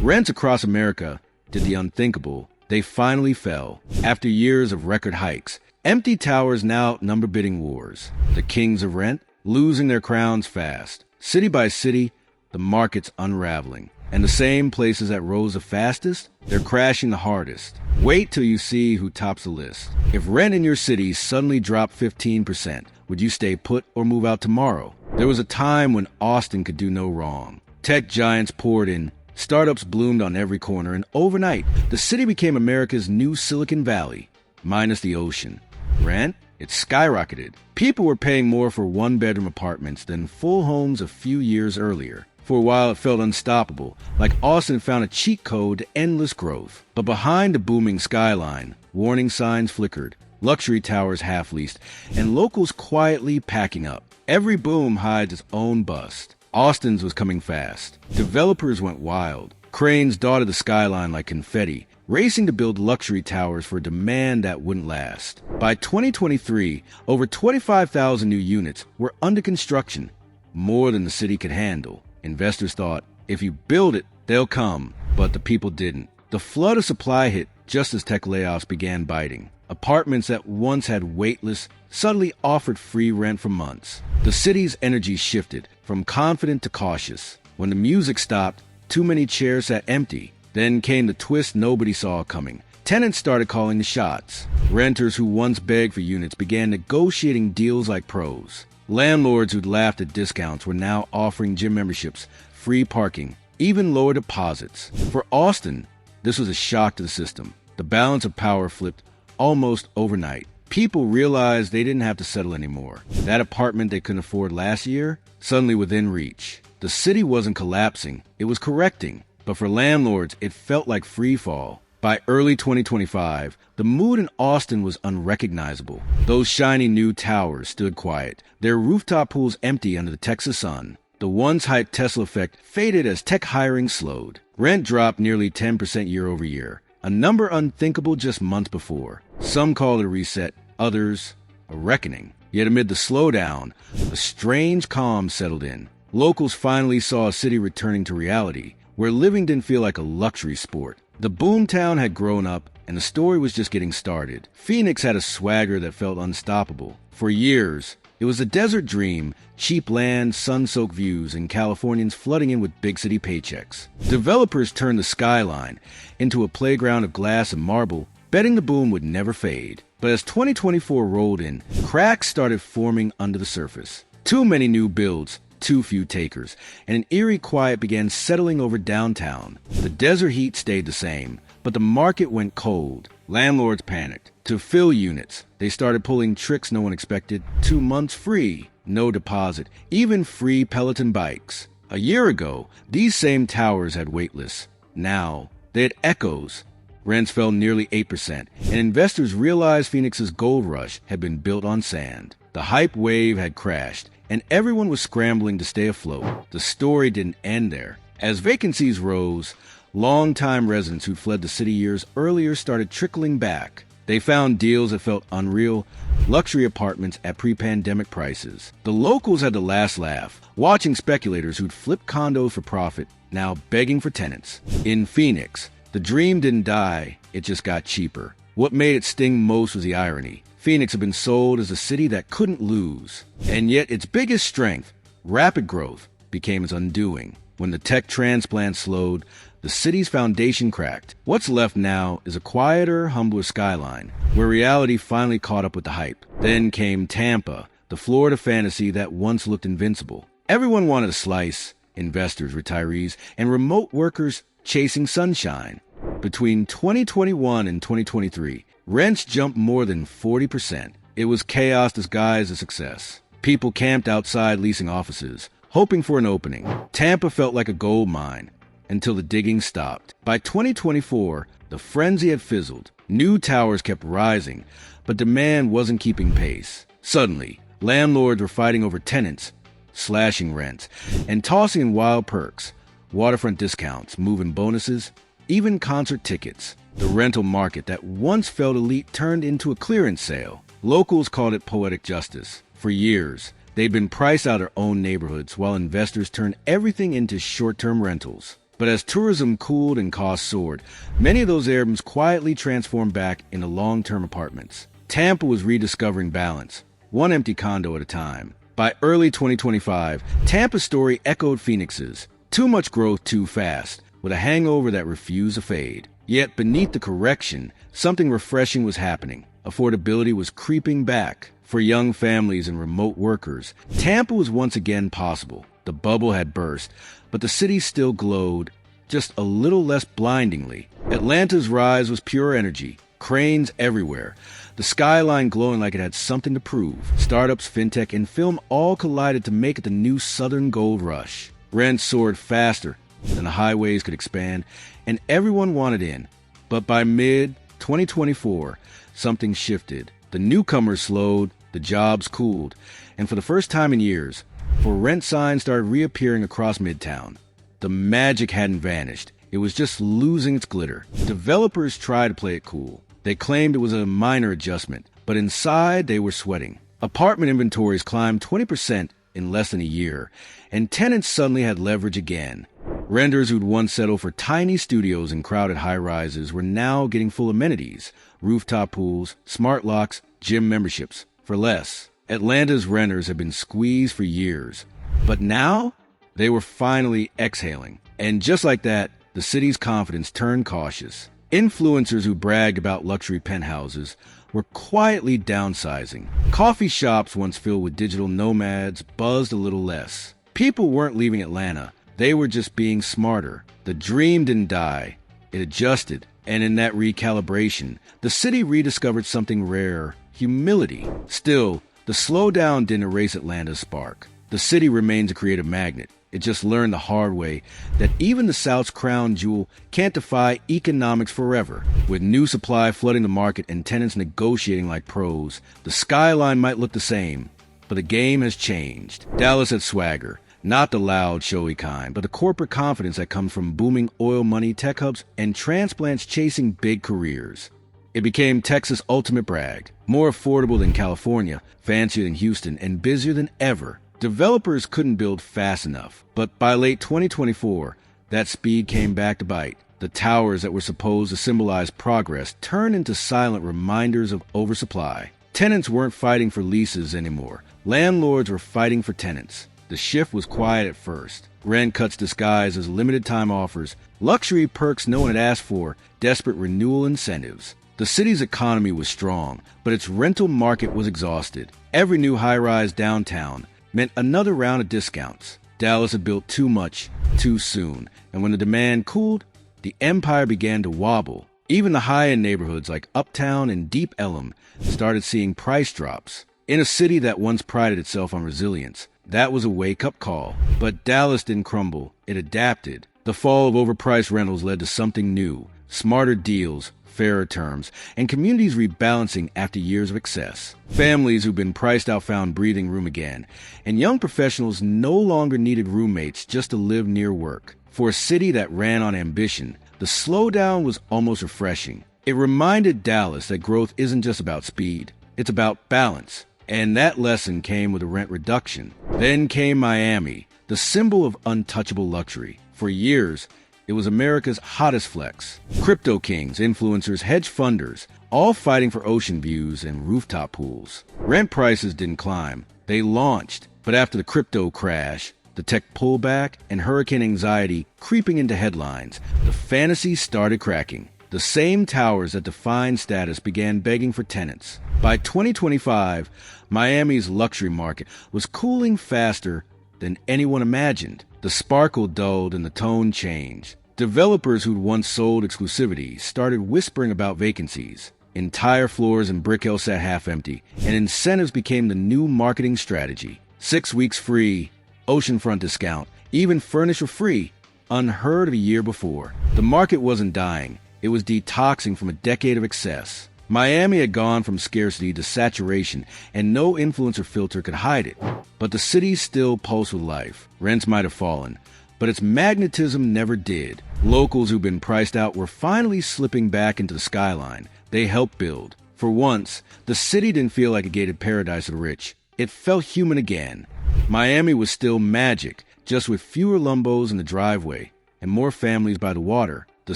Rents across America did the unthinkable. They finally fell. After years of record hikes, empty towers now outnumber bidding wars. The kings of rent losing their crowns fast. City by city, the market's unraveling. And the same places that rose the fastest, they're crashing the hardest. Wait till you see who tops the list. If rent in your city suddenly dropped 15%, would you stay put or move out tomorrow? There was a time when Austin could do no wrong. Tech giants poured in, startups bloomed on every corner, and overnight, the city became America's new Silicon Valley, minus the ocean. Rent? It skyrocketed. People were paying more for one-bedroom apartments than full homes a few years earlier. For a while, it felt unstoppable, like Austin found a cheat code to endless growth. But behind the booming skyline, warning signs flickered, luxury towers half-leased, and locals quietly packing up. Every boom hides its own bust. Austin's was coming fast. Developers went wild. Cranes dotted the skyline like confetti, racing to build luxury towers for a demand that wouldn't last. By 2023, over 25,000 new units were under construction, more than the city could handle. Investors thought, if you build it, they'll come. But the people didn't. The flood of supply hit just as tech layoffs began biting. Apartments that once had wait lists suddenly offered free rent for months. The city's energy shifted from confident to cautious. When the music stopped, too many chairs sat empty. Then came the twist nobody saw coming. Tenants started calling the shots. Renters who once begged for units began negotiating deals like pros. Landlords who'd laughed at discounts were now offering gym memberships, free parking, even lower deposits. For Austin, this was a shock to the system. The balance of power flipped almost overnight. People realized they didn't have to settle anymore. That apartment they couldn't afford last year, suddenly within reach. The city wasn't collapsing, it was correcting. But for landlords, it felt like free fall. By early 2025, the mood in Austin was unrecognizable. Those shiny new towers stood quiet, their rooftop pools empty under the Texas sun. The once hyped Tesla effect faded as tech hiring slowed. Rent dropped nearly 10% year over year, a number unthinkable just months before. Some called it a reset, others a reckoning. Yet amid the slowdown, a strange calm settled in. Locals finally saw a city returning to reality, where living didn't feel like a luxury sport. The boomtown had grown up, and the story was just getting started. Phoenix had a swagger that felt unstoppable. For years, it was a desert dream, cheap land, sun-soaked views, and Californians flooding in with big city paychecks. Developers turned the skyline into a playground of glass and marble, betting the boom would never fade. But as 2024 rolled in, cracks started forming under the surface. Too many new builds, too few takers, and an eerie quiet began settling over downtown. The desert heat stayed the same, but the market went cold. Landlords panicked. To fill units, they started pulling tricks no one expected. 2 months free, no deposit, even free Peloton bikes. A year ago, these same towers had wait lists. Now, they had echoes. Rents fell nearly 8%, and investors realized Phoenix's gold rush had been built on sand. The hype wave had crashed, and everyone was scrambling to stay afloat. The story didn't end there. As vacancies rose, longtime residents who fled the city years earlier started trickling back. They found deals that felt unreal, luxury apartments at pre-pandemic prices. The locals had the last laugh, watching speculators who'd flipped condos for profit, now begging for tenants. In Phoenix, the dream didn't die, it just got cheaper. What made it sting most was the irony. Phoenix had been sold as a city that couldn't lose. And yet its biggest strength, rapid growth, became its undoing. When the tech transplant slowed, the city's foundation cracked. What's left now is a quieter, humbler skyline, where reality finally caught up with the hype. Then came Tampa, the Florida fantasy that once looked invincible. Everyone wanted a slice, investors, retirees, and remote workers chasing sunshine. Between 2021 and 2023, rents jumped more than 40%. It was chaos disguised as success. People camped outside leasing offices, hoping for an opening. Tampa felt like a gold mine until the digging stopped. By 2024, the frenzy had fizzled. New towers kept rising, but demand wasn't keeping pace. Suddenly, landlords were fighting over tenants, slashing rents, and tossing in wild perks, waterfront discounts, move-in bonuses, even concert tickets. The rental market that once felt elite turned into a clearance sale. Locals called it poetic justice. For years, they'd been priced out of their own neighborhoods while investors turned everything into short-term rentals. But as tourism cooled and costs soared, many of those Airbnbs quietly transformed back into long-term apartments. Tampa was rediscovering balance, one empty condo at a time. By early 2025, Tampa's story echoed Phoenix's. Too much growth too fast, with a hangover that refused to fade. Yet beneath the correction, something refreshing was happening. Affordability was creeping back. For young families and remote workers, Tampa was once again possible. The bubble had burst, but the city still glowed, just a little less blindingly. Atlanta's rise was pure energy, cranes everywhere, the skyline glowing like it had something to prove. Startups, fintech, and film all collided to make it the new Southern Gold Rush. Rents soared faster than the highways could expand, and everyone wanted in. But by mid-2024, something shifted. The newcomers slowed, the jobs cooled, and for the first time in years, for rent signs started reappearing across Midtown. The magic hadn't vanished. It was just losing its glitter. Developers tried to play it cool. They claimed it was a minor adjustment, but inside they were sweating. Apartment inventories climbed 20% in less than a year, and tenants suddenly had leverage again. Renters who'd once settled for tiny studios in crowded high-rises were now getting full amenities, rooftop pools, smart locks, gym memberships, for less. Atlanta's renters had been squeezed for years, but now they were finally exhaling. And just like that, the city's confidence turned cautious. Influencers who bragged about luxury penthouses were quietly downsizing. Coffee shops once filled with digital nomads buzzed a little less. People weren't leaving Atlanta. They were just being smarter. The dream didn't die. It adjusted. And in that recalibration, the city rediscovered something rare: humility. Still, the slowdown didn't erase Atlanta's spark. The city remains a creative magnet. It just learned the hard way that even the South's crown jewel can't defy economics forever. With new supply flooding the market and tenants negotiating like pros, the skyline might look the same, but the game has changed. Dallas had swagger, not the loud, showy kind, but the corporate confidence that comes from booming oil money tech hubs and transplants chasing big careers. It became Texas' ultimate brag, more affordable than California, fancier than Houston, and busier than ever. Developers couldn't build fast enough, but by late 2024, that speed came back to bite. The towers that were supposed to symbolize progress turned into silent reminders of oversupply. Tenants weren't fighting for leases anymore. Landlords were fighting for tenants. The shift was quiet at first. Rent cuts disguised as limited-time offers, luxury perks no one had asked for, desperate renewal incentives. The city's economy was strong, but its rental market was exhausted. Every new high-rise downtown meant another round of discounts. Dallas had built too much, too soon, and when the demand cooled, the empire began to wobble. Even the high-end neighborhoods like Uptown and Deep Ellum started seeing price drops. In a city that once prided itself on resilience, that was a wake-up call. But Dallas didn't crumble, it adapted. The fall of overpriced rentals led to something new: smarter deals, fairer terms, and communities rebalancing after years of excess. Families who've been priced out found breathing room again, and young professionals no longer needed roommates just to live near work. For a city that ran on ambition, the slowdown was almost refreshing. It reminded Dallas that growth isn't just about speed, it's about balance. And that lesson came with a rent reduction. Then came Miami, the symbol of untouchable luxury. For years, it was America's hottest flex. Crypto kings, influencers, hedge funders, all fighting for ocean views and rooftop pools. Rent prices didn't climb. They launched. But after the crypto crash, the tech pullback, and hurricane anxiety creeping into headlines, the fantasy started cracking. The same towers that defined status began begging for tenants. By 2025, Miami's luxury market was cooling faster than anyone imagined. The sparkle dulled and the tone changed. Developers who'd once sold exclusivity started whispering about vacancies. Entire floors in Brick Hill sat half empty, and incentives became the new marketing strategy. 6 weeks free, oceanfront discount, even furnished for free, unheard of a year before. The market wasn't dying. It was detoxing from a decade of excess. Miami had gone from scarcity to saturation, and no influencer filter could hide it. But the city still pulsed with life. Rents might have fallen, but its magnetism never did. Locals who'd been priced out were finally slipping back into the skyline. They helped build. For once, the city didn't feel like a gated paradise of the rich. It felt human again. Miami was still magic, just with fewer Lumbos in the driveway. and more families by the water. The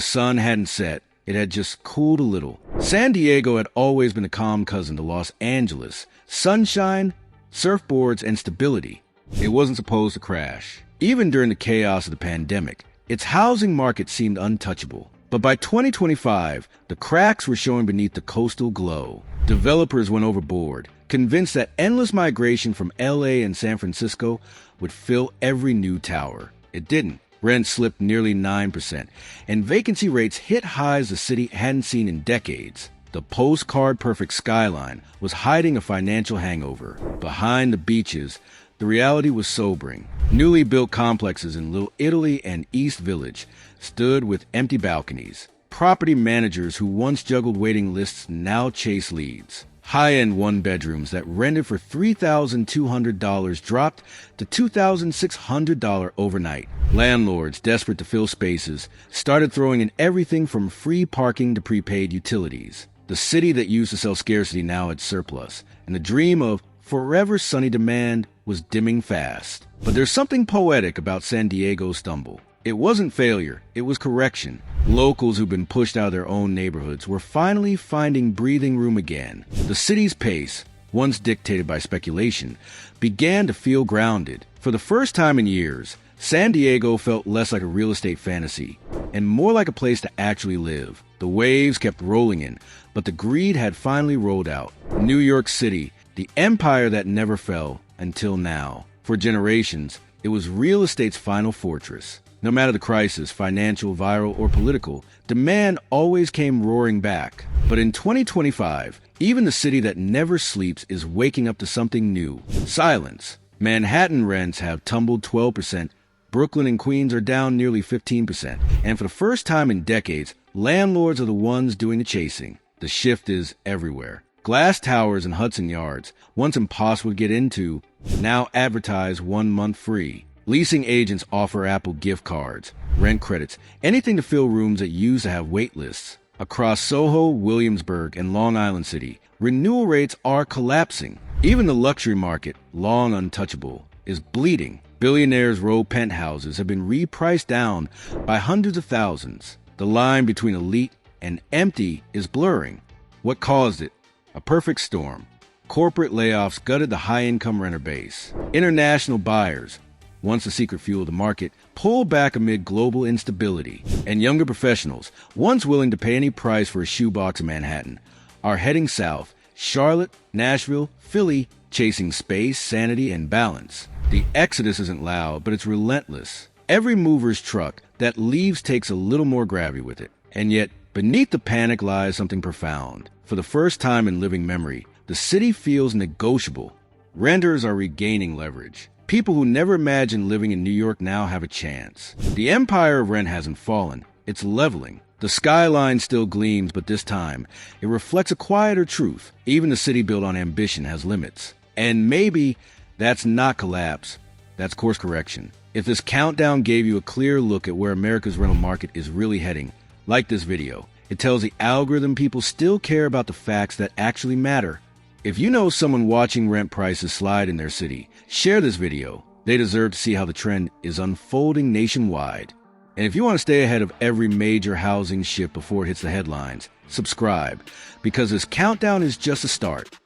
sun hadn't set. It had just cooled a little. San Diego had always been a calm cousin to Los Angeles. Sunshine, surfboards, and stability. It wasn't supposed to crash. Even during the chaos of the pandemic, its housing market seemed untouchable. But by 2025, the cracks were showing beneath the coastal glow. Developers went overboard, convinced that endless migration from LA and San Francisco would fill every new tower. It didn't. Rents slipped nearly 9%, and vacancy rates hit highs the city hadn't seen in decades. The postcard-perfect skyline was hiding a financial hangover. Behind the beaches, the reality was sobering. Newly built complexes in Little Italy and East Village stood with empty balconies. Property managers who once juggled waiting lists now chase leads. High-end one-bedrooms that rented for $3,200 dropped to $2,600 overnight. Landlords, desperate to fill spaces, started throwing in everything from free parking to prepaid utilities. The city that used to sell scarcity now had surplus, and the dream of forever sunny demand was dimming fast. But there's something poetic about San Diego's stumble. It wasn't failure, it was correction. Locals who'd been pushed out of their own neighborhoods were finally finding breathing room again. The city's pace, once dictated by speculation, began to feel grounded. For the first time in years, San Diego felt less like a real estate fantasy and more like a place to actually live. The waves kept rolling in, but the greed had finally rolled out. New York City, the empire that never fell until now. For generations, it was real estate's final fortress. No matter the crisis, financial, viral, or political, demand always came roaring back. But in 2025, even the city that never sleeps is waking up to something new. Silence. Manhattan rents have tumbled 12%. Brooklyn and Queens are down nearly 15%. And for the first time in decades, landlords are the ones doing the chasing. The shift is everywhere. Glass towers and Hudson Yards, once impossible to get into, now advertise 1 month free. Leasing agents offer Apple gift cards, rent credits, anything to fill rooms that used to have wait lists. Across Soho, Williamsburg, and Long Island City, renewal rates are collapsing. Even the luxury market, long untouchable, is bleeding. Billionaires' row penthouses have been repriced down by hundreds of thousands. The line between elite and empty is blurring. What caused it? A perfect storm. Corporate layoffs gutted the high-income renter base. International buyers, once the secret fuel of the market, pulled back amid global instability. And younger professionals, once willing to pay any price for a shoebox in Manhattan, are heading south. Charlotte, Nashville, Philly, chasing space, sanity, and balance. The exodus isn't loud, but it's relentless. Every mover's truck that leaves takes a little more gravity with it. And yet, beneath the panic lies something profound. For the first time in living memory, the city feels negotiable. Renters are regaining leverage. People who never imagined living in New York now have a chance. The empire of rent hasn't fallen. It's leveling. The skyline still gleams, but this time, it reflects a quieter truth. Even the city built on ambition has limits. And maybe that's not collapse. That's course correction. If this countdown gave you a clear look at where America's rental market is really heading, like this video. It tells the algorithm people still care about the facts that actually matter. If you know someone watching rent prices slide in their city, share this video. They deserve to see how the trend is unfolding nationwide. And if you want to stay ahead of every major housing shift before it hits the headlines, subscribe, because this countdown is just a start.